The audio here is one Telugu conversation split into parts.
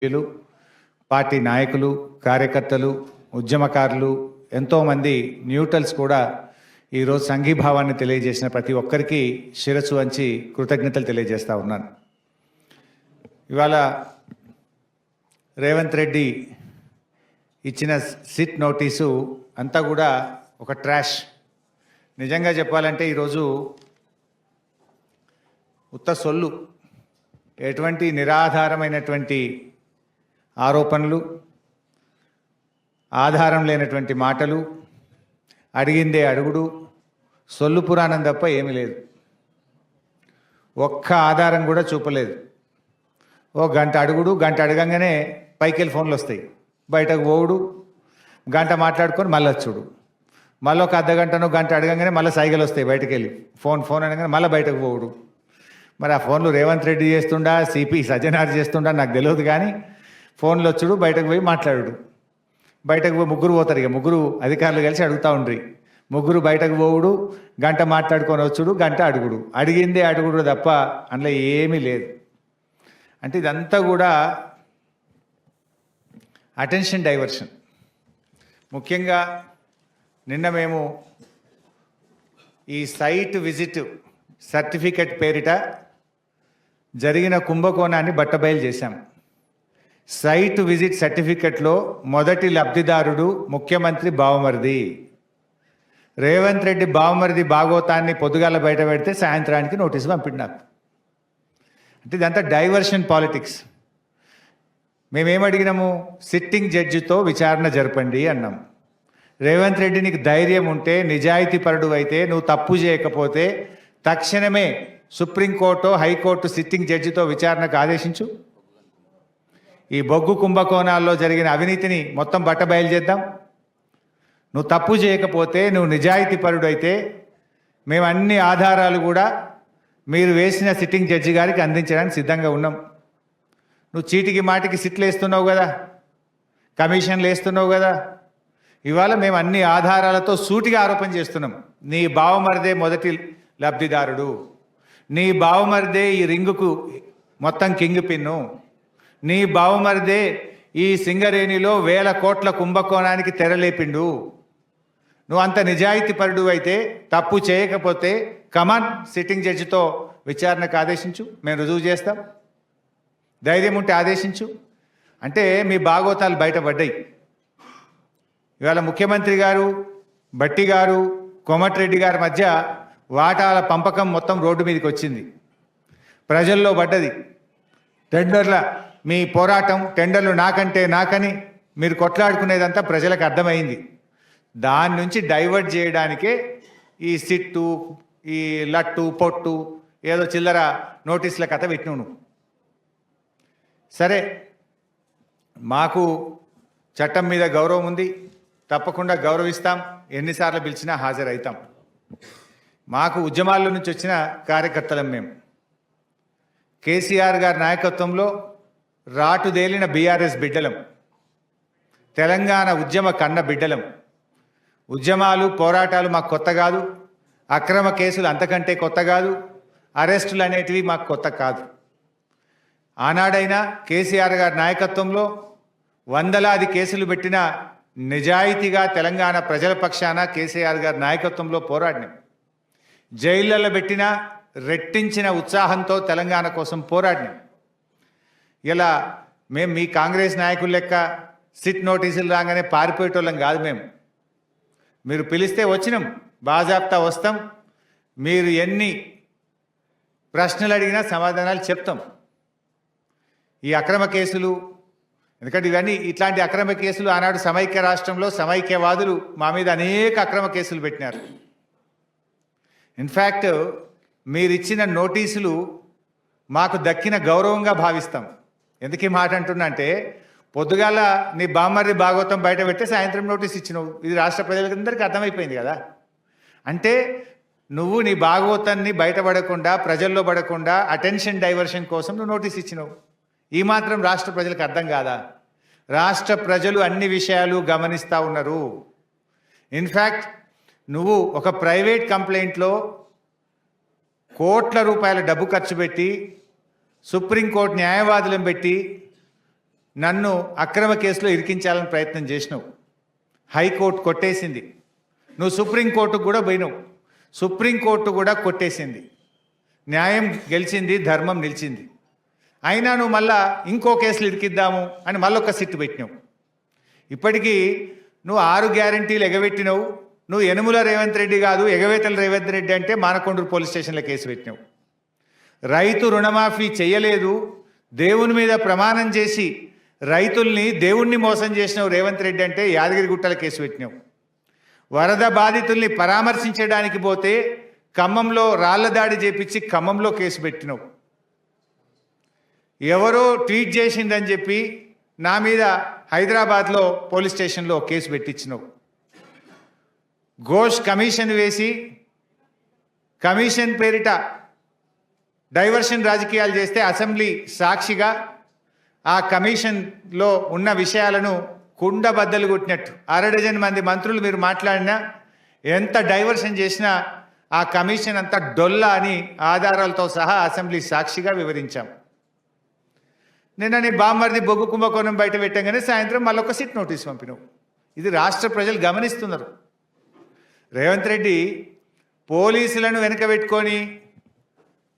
సభ్యులు, పార్టీ నాయకులు, కార్యకర్తలు, ఉద్యమకారులు, ఎంతోమంది న్యూట్రల్స్ కూడా ఈరోజు సంఘీభావాన్ని తెలియజేసిన ప్రతి ఒక్కరికి శిరస్సు వంచి కృతజ్ఞతలు తెలియజేస్తూ ఉన్నాను. ఇవాళ రేవంత్ రెడ్డి ఇచ్చిన సిట్ నోటీసు అంతా కూడా ఒక ట్రాష్. నిజంగా చెప్పాలంటే ఈరోజు ఉత్త సొల్లు, ఎటువంటి నిరాధారమైనటువంటి ఆరోపణలు, ఆధారం లేనటువంటి మాటలు, అడిగిందే అడుగుడు, సొల్లు పురాణం తప్ప ఏమీ లేదు. ఒక్క ఆధారం కూడా చూపలేదు. ఓ గంట అడుగుడు, గంట అడగంగానే పైకి వెళ్ళి ఫోన్లు వస్తాయి, బయటకు పోవుడు, గంట మాట్లాడుకొని మళ్ళీ వచ్చుడు, మళ్ళీ ఒక అర్ధగంటనో గంట అడగంగానే మళ్ళీ సైకిల్ వస్తాయి, బయటకు వెళ్ళి ఫోన్ అనగానే మళ్ళీ బయటకు పోవుడు. మరి ఆ ఫోన్లు రేవంత్ రెడ్డి చేస్తుండా, సిపి సజ్జనార్ చేస్తుండా నాకు తెలియదు, కానీ ఫోన్లు వచ్చుడు, బయటకు పోయి మాట్లాడు. బయటకు పోయి ముగ్గురు పోతారు, ఇక ముగ్గురు అధికారులు కలిసి అడుగుతూ ఉండ్రి. ముగ్గురు బయటకు పోవుడు, గంట మాట్లాడుకొని వచ్చుడు, గంట అడుగుడు, అడిగిందే అడుగుడు తప్ప అందులో ఏమీ లేదు. అంటే ఇదంతా కూడా అటెన్షన్ డైవర్షన్. ముఖ్యంగా నిన్న మేము ఈ సైట్ విజిట్ సర్టిఫికెట్ పేరిట జరిగిన కుంభకోణాన్ని బట్టబయలు చేశాం. సైట్ విజిట్ సర్టిఫికెట్లో మొదటి లబ్ధిదారుడు ముఖ్యమంత్రి బావమరిది. రేవంత్ రెడ్డి బావమరిది భాగోతాన్ని పొద్దుగాల బయట పెడితే సాయంత్రానికి నోటీసు పంపిండు నాకు. అంటే ఇదంతా డైవర్షన్ పాలిటిక్స్. మేమేమడిగినాము? సిట్టింగ్ జడ్జితో విచారణ జరపండి అన్నాం. రేవంత్ రెడ్డి నీకు ధైర్యం ఉంటే, నిజాయితీపరుడు అయితే, నువ్వు తప్పు చేయకపోతే తక్షణమే సుప్రీంకోర్టు, హైకోర్టు సిట్టింగ్ జడ్జితో విచారణకు ఆదేశించు. ఈ బొగ్గు కుంభకోణాల్లో జరిగిన అవినీతిని మొత్తం బట్టబయలు చేద్దాం. నువ్వు తప్పు చేయకపోతే, నువ్వు నిజాయితీపరుడు అయితే, మేము అన్ని ఆధారాలు కూడా మీరు వేసిన సిట్టింగ్ జడ్జి గారికి అందించడానికి సిద్ధంగా ఉన్నాం. నువ్వు చీటికి మాటికి సిట్లు వేస్తున్నావు కదా, కమిషన్లు వేస్తున్నావు కదా. ఇవాళ మేము అన్ని ఆధారాలతో సూటిగా ఆరోపణ చేస్తున్నాం. నీ బావమరిదే మొదటి లబ్ధిదారుడు, నీ బావమరిదే ఈ రింగుకు మొత్తం కింగ్ పిన్ను, నీ బావమరిదే ఈ సింగరేణిలో 1000 కోట్ల కుంభకోణానికి తెరలేపిండు. నువ్వు అంత నిజాయితీపరుడు అయితే, తప్పు చేయకపోతే కమాన్ సిట్టింగ్ జడ్జితో విచారణకు ఆదేశించు, మేము రుజువు చేస్తాం. ధైర్యం ఉంటే ఆదేశించు. అంటే మీ భాగోతాలు బయటపడ్డాయి. ఇవాళ ముఖ్యమంత్రి గారు, భట్టి గారు, కోమటిరెడ్డి గారి మధ్య వాటాల పంపకం మొత్తం రోడ్డు మీదకి వచ్చింది, ప్రజల్లో పడ్డది. టెండర్ల మీ పోరాటం, టెండర్లు నాకంటే నాకని మీరు కొట్లాడుకునేదంతా ప్రజలకు అర్థమైంది. దాని నుంచి డైవర్ట్ చేయడానికే ఈ సిట్టు, ఈ లట్టు పొట్టు, ఏదో చిల్లర నోటీసుల కథ పెట్టినావు నువ్వు. సరే, మాకు చట్టం మీద గౌరవం ఉంది, తప్పకుండా గౌరవిస్తాం, ఎన్నిసార్లు పిలిచినా హాజరవుతాం. మాకు ఉద్యమాల నుంచి వచ్చిన కార్యకర్తలం మేము. కేసీఆర్ గారి నాయకత్వంలో రాటుదేలిన బీఆర్ఎస్ బిడ్డలం, తెలంగాణ ఉద్యమ కన్న బిడ్డలం. ఉద్యమాలు, పోరాటాలు మాకు కొత్త కాదు, అక్రమ కేసులు అంతకంటే కొత్త కాదు, అరెస్టులు అనేటివి మాకు కొత్త కాదు. ఆనాడైనా కేసీఆర్ గారి నాయకత్వంలో వందలాది కేసులు పెట్టిన నిజాయితీగా తెలంగాణ ప్రజల పక్షాన కేసీఆర్ గారి నాయకత్వంలో పోరాడినాం. జైళ్ళలో పెట్టిన రెట్టించిన ఉత్సాహంతో తెలంగాణ కోసం పోరాడినాం. ఇలా మేము మీ కాంగ్రెస్ నాయకుల లెక్క సిట్ నోటీసులు రాగానే పారిపోయేటోళ్ళం కాదు. మీరు పిలిస్తే వచ్చినాం, బాజాప్తా వస్తాం. మీరు ఎన్ని ప్రశ్నలు అడిగినా సమాధానాలు చెప్తాం. ఈ అక్రమ కేసులు, ఎందుకంటే ఇవన్నీ ఇట్లాంటి అక్రమ కేసులు ఆనాడు సమైక్య రాష్ట్రంలో సమైక్యవాదులు మా మీద అనేక అక్రమ కేసులు పెట్టినారు. ఇన్ఫ్యాక్ట్ మీరిచ్చిన నోటీసులు మాకు దక్కిన గౌరవంగా భావిస్తాం. ఎందుకు ఈ మాట అంటున్నా అంటే, పొద్దుగాల నీ బామ్మర్ది భాగవతం బయట పెడితే సాయంత్రం నోటీస్ ఇచ్చినావు. ఇది రాష్ట్ర ప్రజలందరికీ అర్థమైపోయింది కదా. అంటే నువ్వు నీ భాగవతాన్ని బయటపడకుండా, ప్రజల్లో పడకుండా అటెన్షన్ డైవర్షన్ కోసం నువ్వు నోటీస్ ఇచ్చినావు. ఈ మాత్రం రాష్ట్ర ప్రజలకు అర్థం కాదా? రాష్ట్ర ప్రజలు అన్ని విషయాలు గమనిస్తూ ఉన్నారు. ఇన్ఫ్యాక్ట్ నువ్వు ఒక ప్రైవేట్ కంప్లైంట్లో కోట్ల రూపాయల డబ్బు ఖర్చు పెట్టి, సుప్రీంకోర్టు న్యాయవాదులను పెట్టి నన్ను అక్రమ కేసులో ఇరికించాలని ప్రయత్నం చేసినావు. హైకోర్టు కొట్టేసింది. నువ్వు సుప్రీంకోర్టుకు కూడా పోయినావు. సుప్రీంకోర్టు కూడా కొట్టేసింది. న్యాయం గెలిచింది, ధర్మం నిలిచింది. అయినా నువ్వు మళ్ళా ఇంకో కేసులు ఇరికిద్దాము అని మళ్ళొక సిట్టు పెట్టినావు. ఇప్పటికీ నువ్వు 6 గ్యారంటీలు ఎగబెట్టినావు. నువ్వు యనుమల రేవంత్ రెడ్డి కాదు, ఎగవేతల రేవంత్ రెడ్డి అంటే మానకొండూరు పోలీస్ స్టేషన్లో కేసు పెట్టినావు. రైతు రుణమాఫీ చేయలేదు, దేవుని మీద ప్రమాణం చేసి రైతుల్ని దేవుణ్ణి మోసం చేసినావు రేవంత్ రెడ్డి అంటే యాదగిరిగుట్టల కేసు పెట్టినావు. వరద బాధితుల్ని పరామర్శించడానికి పోతే ఖమ్మంలో రాళ్ల దాడి చేపించి ఖమ్మంలో కేసు పెట్టినావు. ఎవరో ట్వీట్ చేసిందని చెప్పి నా మీద హైదరాబాద్లో పోలీస్ స్టేషన్లో కేసు పెట్టించినావు. ఘోష్ కమిషన్ వేసి కమిషన్ పేరిట డైవర్షన్ రాజకీయాలు చేస్తే అసెంబ్లీ సాక్షిగా ఆ కమిషన్లో ఉన్న విషయాలను కుండబద్దలు కొట్టినట్టు 6 మంది మంత్రులు మీరు మాట్లాడినా ఎంత డైవర్షన్ చేసినా ఆ కమిషన్ అంతా డొల్లా అని ఆధారాలతో సహా అసెంబ్లీ సాక్షిగా వివరించాం. నిన్న నీ బామ్మర్ది బొగ్గు కుంభకోణం బయట పెట్టగానే సాయంత్రం మళ్ళొక సిట్ నోటీస్ పంపినావు. ఇది రాష్ట్ర ప్రజలు గమనిస్తున్నారు. రేవంత్ రెడ్డి పోలీసులను వెనకబెట్టుకొని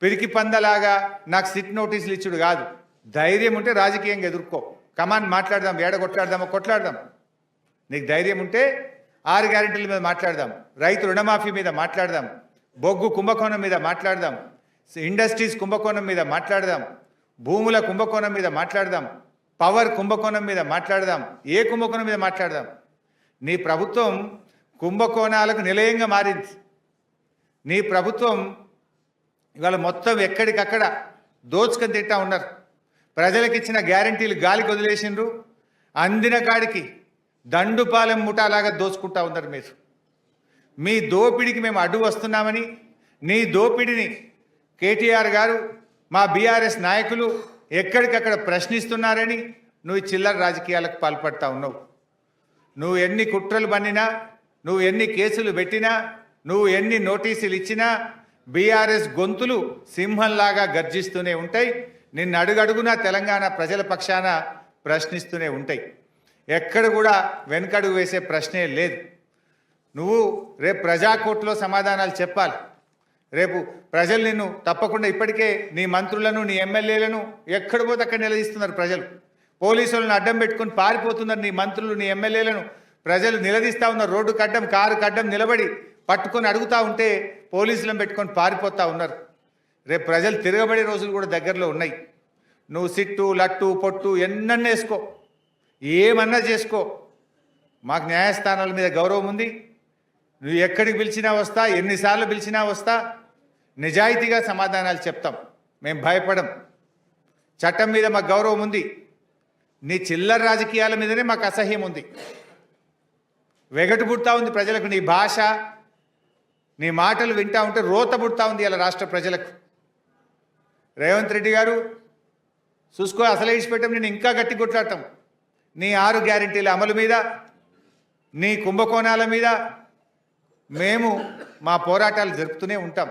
పిరికి పందలాగా నాకు సిట్ నోటీసులు ఇచ్చుడు కాదు. ధైర్యం ఉంటే రాజకీయంగా ఎదుర్కో. కమాన్ మాట్లాడదాం, ఏడ కొట్లాడదాం. నీకు ధైర్యం ఉంటే 6 గ్యారెంటీల మీద మాట్లాడదాం, రైతు రుణమాఫీ మీద మాట్లాడదాం, బొగ్గు కుంభకోణం మీద మాట్లాడదాం, ఇండస్ట్రీస్ కుంభకోణం మీద మాట్లాడదాం, భూముల కుంభకోణం మీద మాట్లాడదాం, పవర్ కుంభకోణం మీద మాట్లాడదాం, ఏ కుంభకోణం మీద మాట్లాడదాం. నీ ప్రభుత్వం కుంభకోణాలకు నిలయంగా మారింది. నీ ప్రభుత్వం ఇవాళ మొత్తం ఎక్కడికక్కడ దోచుకొని తింటా ఉన్నారు. ప్రజలకు ఇచ్చిన గ్యారంటీలు గాలికి వదిలేసిండ్రు. అందిన కాడికి దండుపాలెం ముఠాలాగా దోచుకుంటా ఉన్నారు మీరు. మీ దోపిడికి మేము అడ్డు వస్తున్నామని, నీ దోపిడిని కేటీఆర్ గారు, మా బీఆర్ఎస్ నాయకులు ఎక్కడికక్కడ ప్రశ్నిస్తున్నారని నువ్వు చిల్లర రాజకీయాలకు పాల్పడతా ఉన్నావు. నువ్వు ఎన్ని కుట్రలు పన్నినా, నువ్వు ఎన్ని కేసులు పెట్టినా, నువ్వు ఎన్ని నోటీసులు ఇచ్చినా బీఆర్ఎస్ గొంతులు సింహంలాగా గర్జిస్తూనే ఉంటాయి. నిన్ను అడుగడుగునా తెలంగాణ ప్రజల పక్షాన ప్రశ్నిస్తూనే ఉంటాయి. ఎక్కడ కూడా వెనకడుగు వేసే ప్రశ్నే లేదు. నువ్వు రేపు ప్రజాకోర్టులో సమాధానాలు చెప్పాలి. రేపు ప్రజలు నిన్ను తప్పకుండా, ఇప్పటికే నీ మంత్రులను నీ ఎమ్మెల్యేలను ఎక్కడ పోతే అక్కడ నిలదీస్తున్నారు ప్రజలు. పోలీసులను అడ్డం పెట్టుకొని పారిపోతున్నారు నీ మంత్రులు, నీ ఎమ్మెల్యేలను ప్రజలు నిలదీస్తూ ఉన్నారు. రోడ్డు కడ్డం, కారు కడ్డం నిలబడి పట్టుకొని అడుగుతూ ఉంటే పోలీసులను పెట్టుకొని పారిపోతూ ఉన్నారు. రేపు ప్రజలు తిరగబడే రోజులు కూడా దగ్గరలో ఉన్నాయి. నువ్వు సిట్టు, లట్టు, పొట్టు ఎన్నన్నా వేసుకో, ఏమన్నా చేసుకో, మాకు న్యాయస్థానాల మీద గౌరవం ఉంది. నువ్వు ఎక్కడికి పిలిచినా వస్తా, ఎన్నిసార్లు పిలిచినా వస్తా, నిజాయితీగా సమాధానాలు చెప్తాం. మేము భయపడం. చట్టం మీద మాకు గౌరవం ఉంది. నీ చిల్లర రాజకీయాల మీదనే మాకు అసహ్యం ఉంది. వెగటు పుడతా ఉంది ప్రజలకు. నీ భాష, నీ మాటలు వింటా ఉంటే రోత పుడతా ఉంది ఇలా రాష్ట్ర ప్రజలకు. రేవంత్ రెడ్డి గారు చూసుకో, అసలు ఇచ్చిపెట్టాం, నేను ఇంకా గట్టి కొట్లాడతాం. నీ 6 గ్యారెంటీల అమలు మీద, నీ కుంభకోణాల మీద మేము మా పోరాటాలు జరుపుతూనే ఉంటాం.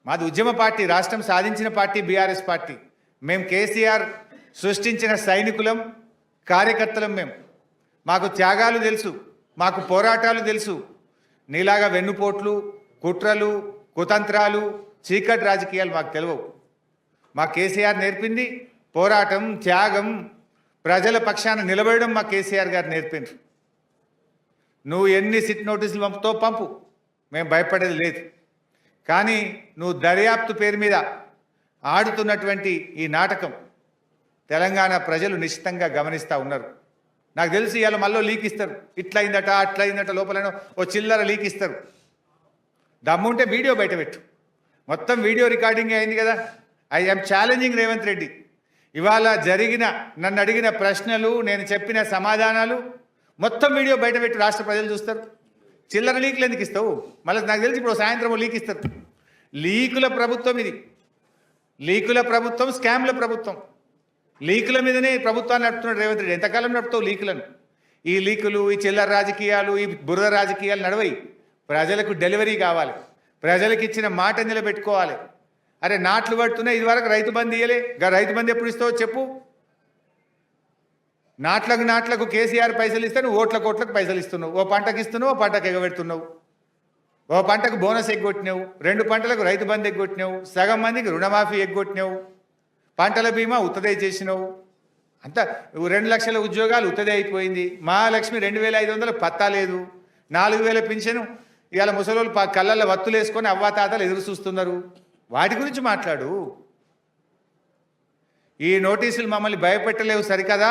మాది ఉద్యమ పార్టీ, రాష్ట్రం సాధించిన పార్టీ బీఆర్ఎస్ పార్టీ. మేము కేసీఆర్ సృష్టించిన సైనికులం, కార్యకర్తలం. మాకు త్యాగాలు తెలుసు, మాకు పోరాటాలు తెలుసు. నీలాగా వెన్నుపోట్లు, కుట్రలు, కుతంత్రాలు, చీకటి రాజకీయాలు మాకు తెలియవు. మా కేసీఆర్ నేర్పింది పోరాటం, త్యాగం, ప్రజల పక్షాన నిలబడడం మా కేసీఆర్ గారు నేర్పిండ్రు. నువ్వు ఎన్ని సిట్ నోటీసులు పంపుతో పంపు, మేము భయపడేది లేదు. కానీ నువ్వు దర్యాప్తు పేరు మీద ఆడుతున్నటువంటి ఈ నాటకం తెలంగాణ ప్రజలు నిశ్చితంగా గమనిస్తూ ఉన్నారు. నాకు తెలిసి ఇవాళ మళ్ళీ లీక్ ఇస్తారు. ఇట్లయిందట, అట్లయిందట, లోపల ఓ చిల్లర లీక్ ఇస్తారు. దమ్ముంటే వీడియో బయట పెట్టు. మొత్తం వీడియో రికార్డింగ్ అయింది కదా. I am challenging Revanth Reddy. ఇవాళ జరిగిన, నన్ను అడిగిన ప్రశ్నలు, నేను చెప్పిన సమాధానాలు మొత్తం వీడియో బయట పెట్టి రాష్ట్ర ప్రజలు చూస్తారు. చిల్లర లీకులు ఎందుకు ఇస్తావు? మళ్ళీ నాకు తెలిసి ఇప్పుడు సాయంత్రం లీక్ ఇస్తారు. లీకుల ప్రభుత్వం ఇది. లీకుల ప్రభుత్వం, స్కామ్ల ప్రభుత్వం. లీకుల మీదనే ప్రభుత్వాన్ని నడుపుతున్నాడు రేవంత్ రెడ్డి. ఎంతకాలం నడుపుతావు లీకులను? ఈ లీకులు, ఈ చిల్లర రాజకీయాలు, ఈ బురద రాజకీయాలు నడవయి. ప్రజలకు డెలివరీ కావాలి, ప్రజలకు ఇచ్చిన మాట నిలబెట్టుకోవాలి. అరే నాట్లు పడుతున్నాయి, ఇదివరకు రైతు బంధు ఇయ్యలే, రైతు బంధు ఎప్పుడు ఇస్తావో చెప్పు. నాట్లకు కేసీఆర్ పైసలు ఇస్తే నువ్వు ఓట్లకు పైసలు ఇస్తున్నావు. ఓ పంటకి ఇస్తున్నావు, ఓ పంటకు ఎగబెడుతున్నావు. ఓ పంటకు బోనస్ ఎగ్గొట్టినావు, 2 పంటలకు రైతు బంధు ఎగ్గొట్టినావు, సగం మందికి రుణమాఫీ ఎగ్గొట్టినావు, పంటల బీమా ఉత్తదే చేసినావు. అంతా 2 లక్షల ఉద్యోగాలు ఉత్తదే అయిపోయింది. మహాలక్ష్మి 2500 పత్తా లేదు. 4000 పింఛను ఇవాళ ముసలోళ్ళు కళ్ళల్లో వత్తులు వేసుకొని అవ్వాతాతలు ఎదురు చూస్తున్నారు. వాటి గురించి మాట్లాడు. ఈ నోటీసులు మమ్మల్ని భయపెట్టలేవు సరికదా,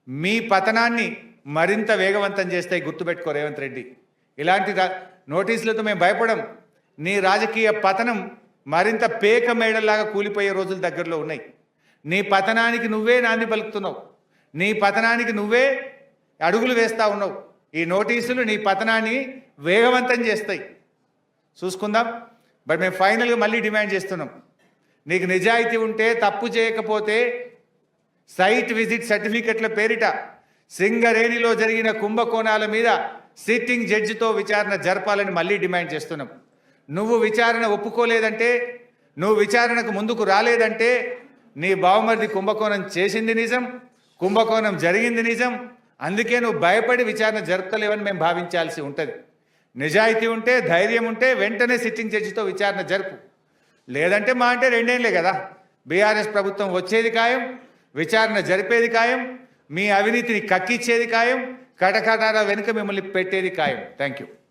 మీ పతనాన్ని మరింత వేగవంతం చేస్తాయి. గుర్తుపెట్టుకో రేవంత్ రెడ్డి, ఇలాంటి నోటీసులతో మేము భయపడం. నీ రాజకీయ పతనం మరింత పేక మేడల్లాగా కూలిపోయే రోజులు దగ్గరలో ఉన్నాయి. నీ పతనానికి నువ్వే నాంది పలుకుతున్నావు. నీ పతనానికి నువ్వే అడుగులు వేస్తూ ఉన్నావు. ఈ నోటీసులు నీ పతనాన్ని వేగవంతం చేస్తాయి. చూసుకుందాం. బట్ మేము ఫైనల్గా మళ్ళీ డిమాండ్ చేస్తున్నాం, నీకు నిజాయితీ ఉంటే, తప్పు చేయకపోతే సైట్ విజిట్ సర్టిఫికెట్ల పేరిట సింగరేణిలో జరిగిన కుంభకోణాల మీద సిట్టింగ్ జడ్జితో విచారణ జరపాలని మళ్ళీ డిమాండ్ చేస్తున్నాం. నువ్వు విచారణ ఒప్పుకోలేదంటే, నువ్వు విచారణకు ముందుకు రాలేదంటే నీ బావమరిది కుంభకోణం చేసింది నిజం, కుంభకోణం జరిగింది నిజం. అందుకే నువ్వు భయపడి విచారణ జరపలేవని మేము భావించాల్సి ఉంటుంది. నిజాయితీ ఉంటే, ధైర్యం ఉంటే వెంటనే సిట్టింగ్ జడ్జితో విచారణ జరుపు. లేదంటే మా అంటే 2 ఏళ్ళే కదా, బీఆర్ఎస్ ప్రభుత్వం వచ్చేది ఖాయం, విచారణ జరిపేది ఖాయం, మీ అవినీతిని కక్కిచ్చేది ఖాయం, కటకటాల వెనుక మిమ్మల్ని పెట్టేది ఖాయం. Thank you.